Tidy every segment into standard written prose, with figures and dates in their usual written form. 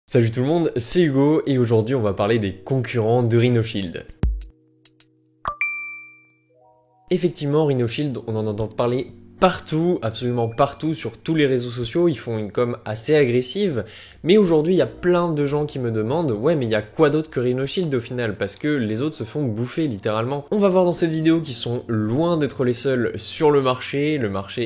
Salut tout le monde, c'est Hugo et aujourd'hui on va parler des concurrents de Rhino Shield. Effectivement, Rhino Shield, on en entend parler partout, absolument partout, sur tous les réseaux sociaux, ils font une com assez agressive, mais aujourd'hui il y a plein de gens qui me demandent « Ouais mais il y a quoi d'autre que Rhino Shield au final ?» Parce que les autres se font bouffer littéralement. On va voir dans cette vidéo qu'ils sont loin d'être les seuls sur le marché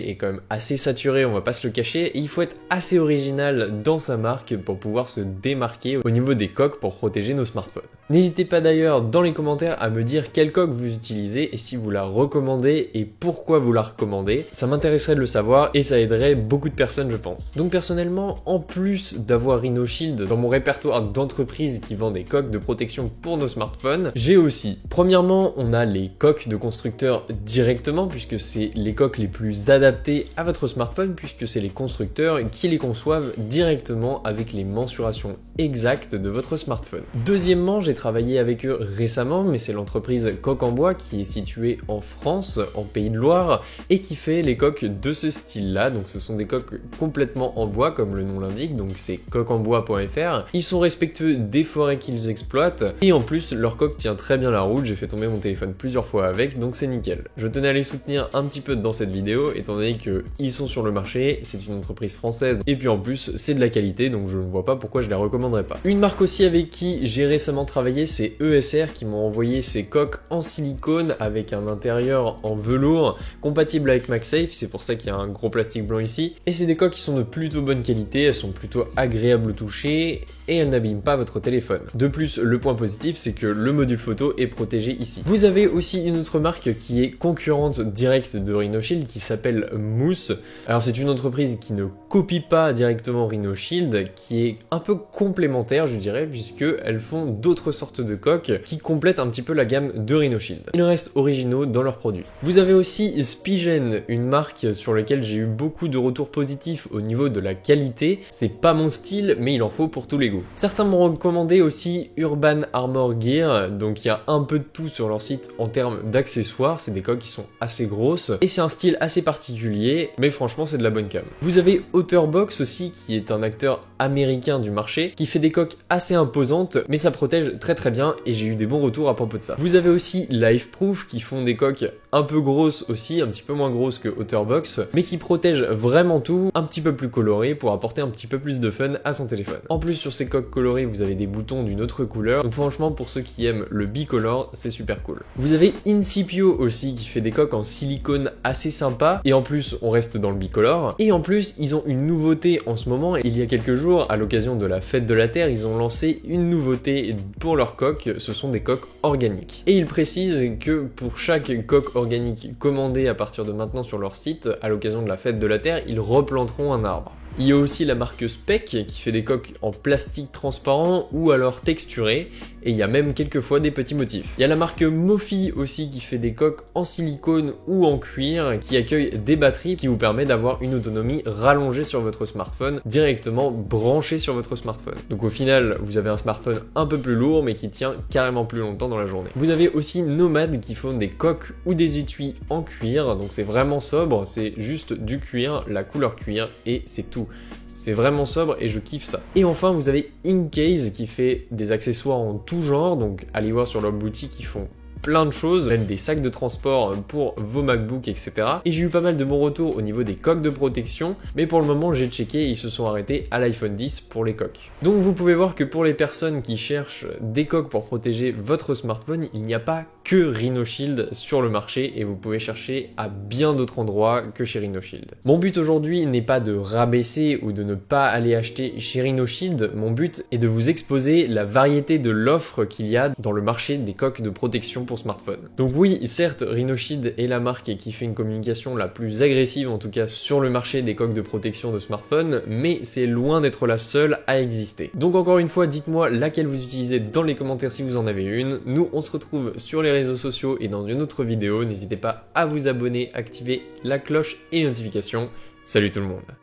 est quand même assez saturé, on va pas se le cacher, et il faut être assez original dans sa marque pour pouvoir se démarquer au niveau des coques pour protéger nos smartphones. N'hésitez pas d'ailleurs dans les commentaires à me dire quelle coque vous utilisez et si vous la recommandez et pourquoi vous la recommandez. Ça m'intéresserait de le savoir et ça aiderait beaucoup de personnes je pense. Donc personnellement, en plus d'avoir Rhino Shield dans mon répertoire d'entreprises qui vendent des coques de protection pour nos smartphones, j'ai aussi, premièrement, on a les coques de constructeurs directement puisque c'est les coques les plus adaptées à votre smartphone puisque c'est les constructeurs qui les conçoivent directement avec les mensurations exactes de votre smartphone. Deuxièmement, j'ai travaillé avec eux récemment, mais c'est l'entreprise Coque en Bois qui est située en France, en Pays de Loire, et qui fait les coques de ce style-là. Donc ce sont des coques complètement en bois, comme le nom l'indique, donc c'est coqueenbois.fr. Ils sont respectueux des forêts qu'ils exploitent, et en plus, leur coque tient très bien la route, j'ai fait tomber mon téléphone plusieurs fois avec, donc c'est nickel. Je tenais à les soutenir un petit peu dans cette vidéo, étant donné qu'ils sont sur le marché, c'est une entreprise française, et puis en plus, c'est de la qualité, donc je ne vois pas pourquoi je la recommanderais pas. Une marque aussi avec qui j'ai récemment travaillé, c'est ESR qui m'ont envoyé ces coques en silicone avec un intérieur en velours compatible avec MagSafe, c'est pour ça qu'il y a un gros plastique blanc ici. Et c'est des coques qui sont de plutôt bonne qualité, elles sont plutôt agréables au toucher et elles n'abîment pas votre téléphone. De plus, le point positif, c'est que le module photo est protégé ici. Vous avez aussi une autre marque qui est concurrente directe de Rhino Shield qui s'appelle Mousse. Alors c'est une entreprise qui ne copie pas directement Rhino Shield, qui est un peu complémentaire je dirais, puisque elles font d'autres sortes de coques qui complètent un petit peu la gamme de Rhino Shield. Ils restent originaux dans leurs produits. Vous avez aussi Spigen, une marque sur laquelle j'ai eu beaucoup de retours positifs au niveau de la qualité. C'est pas mon style, mais il en faut pour tous les goûts. Certains m'ont recommandé aussi Urban Armor Gear, donc il y a un peu de tout sur leur site en termes d'accessoires. C'est des coques qui sont assez grosses et c'est un style assez particulier, mais franchement c'est de la bonne cam. Vous avez Otterbox aussi, qui est un acteur américain du marché, qui fait des coques assez imposantes, mais ça protège très bien et j'ai eu des bons retours à propos de ça. Vous avez aussi Lifeproof qui font des coques un peu grosses aussi, un petit peu moins grosses que Otterbox, mais qui protègent vraiment tout, un petit peu plus coloré pour apporter un petit peu plus de fun à son téléphone. En plus sur ces coques colorées, vous avez des boutons d'une autre couleur, donc franchement pour ceux qui aiment le bicolore, c'est super cool. Vous avez Incipio aussi qui fait des coques en silicone assez sympa, et en plus on reste dans le bicolore, et en plus ils ont une nouveauté en ce moment, il y a quelques jours à l'occasion de la fête de la Terre, ils ont lancé une nouveauté pour leurs coques, ce sont des coques organiques. Et ils précisent que pour chaque coque organique commandée à partir de maintenant sur leur site, à l'occasion de la fête de la Terre, ils replanteront un arbre. Il y a aussi la marque Spec qui fait des coques en plastique transparent ou alors texturé, et il y a même quelquefois des petits motifs. Il y a la marque Mofi aussi qui fait des coques en silicone ou en cuir qui accueillent des batteries qui vous permet d'avoir une autonomie rallongée sur votre smartphone, directement branchée sur votre smartphone. Donc au final, vous avez un smartphone un peu plus lourd mais qui tient carrément plus longtemps dans la journée. Vous avez aussi Nomad qui font des coques ou des étuis en cuir, donc c'est vraiment sobre, c'est juste du cuir, la couleur cuir et c'est tout. C'est vraiment sobre et je kiffe ça. Et enfin, vous avez Incase qui fait des accessoires en tout genre, donc allez voir sur leur boutique, ils font plein de choses, même des sacs de transport pour vos MacBooks, etc. Et j'ai eu pas mal de bons retours au niveau des coques de protection, mais pour le moment j'ai checké et ils se sont arrêtés à l'iPhone 10 pour les coques. Donc vous pouvez voir que pour les personnes qui cherchent des coques pour protéger votre smartphone, il n'y a pas que Rhino Shield sur le marché et vous pouvez chercher à bien d'autres endroits que chez Rhino Shield. Mon but aujourd'hui n'est pas de rabaisser ou de ne pas aller acheter chez Rhino Shield, mon but est de vous exposer la variété de l'offre qu'il y a dans le marché des coques de protection pour smartphone. Donc oui, certes, Rhino Shield est la marque qui fait une communication la plus agressive, en tout cas sur le marché des coques de protection de smartphone, mais c'est loin d'être la seule à exister. Donc encore une fois, dites-moi laquelle vous utilisez dans les commentaires si vous en avez une. Nous, on se retrouve sur les réseaux sociaux et dans une autre vidéo. N'hésitez pas à vous abonner, activer la cloche et les notifications. Salut tout le monde!